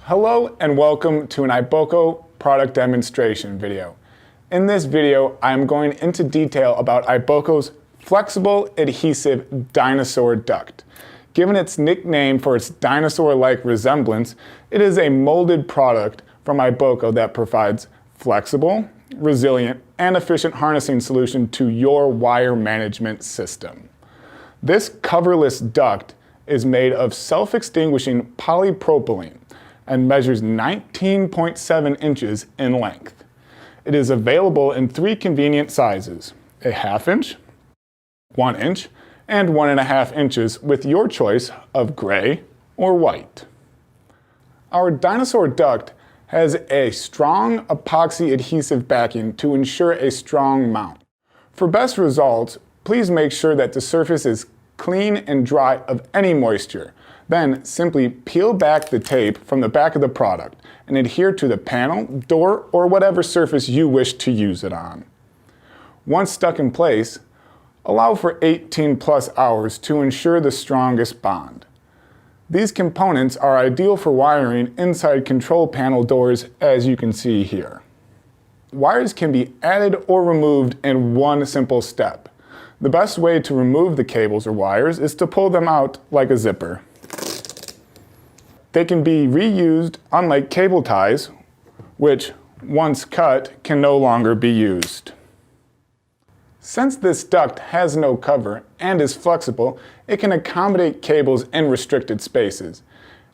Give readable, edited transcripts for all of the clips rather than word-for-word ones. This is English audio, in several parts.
Hello and welcome to an Iboco product demonstration video. In this video, I'm going into detail about Iboco's flexible adhesive dinosaur duct. Given its nickname for its dinosaur-like resemblance, it is a molded product from Iboco that provides flexible, resilient, and efficient harnessing solution to your wire management system. This coverless duct is made of self-extinguishing polypropylene and measures 19.7 inches in length. It is available in 3 convenient sizes: a 1/2 inch, 1 inch, and 1.5 inches with your choice of gray or white. Our dinosaur duct has a strong epoxy adhesive backing to ensure a strong mount. For best results, please make sure that the surface is clean and dry of any moisture. Then simply peel back the tape from the back of the product and adhere to the panel, door, or whatever surface you wish to use it on. Once stuck in place, allow for 18+ hours to ensure the strongest bond. These components are ideal for wiring inside control panel doors, as you can see here. Wires can be added or removed in one simple step. The best way to remove the cables or wires is to pull them out like a zipper. They can be reused, unlike cable ties, which, once cut, can no longer be used. Since this duct has no cover and is flexible, it can accommodate cables in restricted spaces.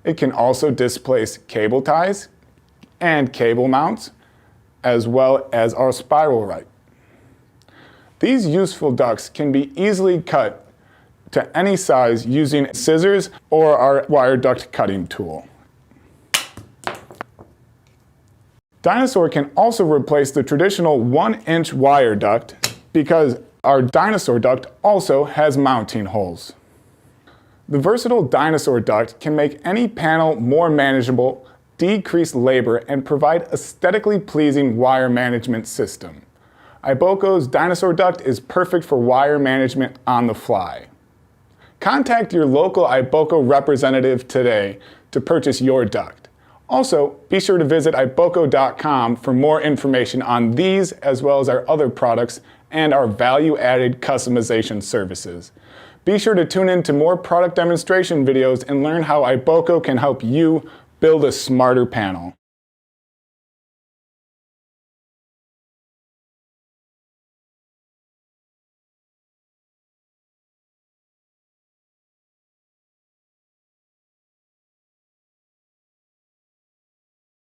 It can also displace cable ties and cable mounts, as well as our spiral right. These useful ducts can be easily cut to any size using scissors or our wire duct cutting tool. Dinosaur can also replace the traditional 1-inch wire duct because our dinosaur duct also has mounting holes. The versatile dinosaur duct can make any panel more manageable, decrease labor, and provide aesthetically pleasing wire management system. Iboco's dinosaur duct is perfect for wire management on the fly. Contact your local Iboco representative today to purchase your duct. Also, be sure to visit iboco.com for more information on these as well as our other products and our value-added customization services. Be sure to tune in to more product demonstration videos and learn how Iboco can help you build a smarter panel.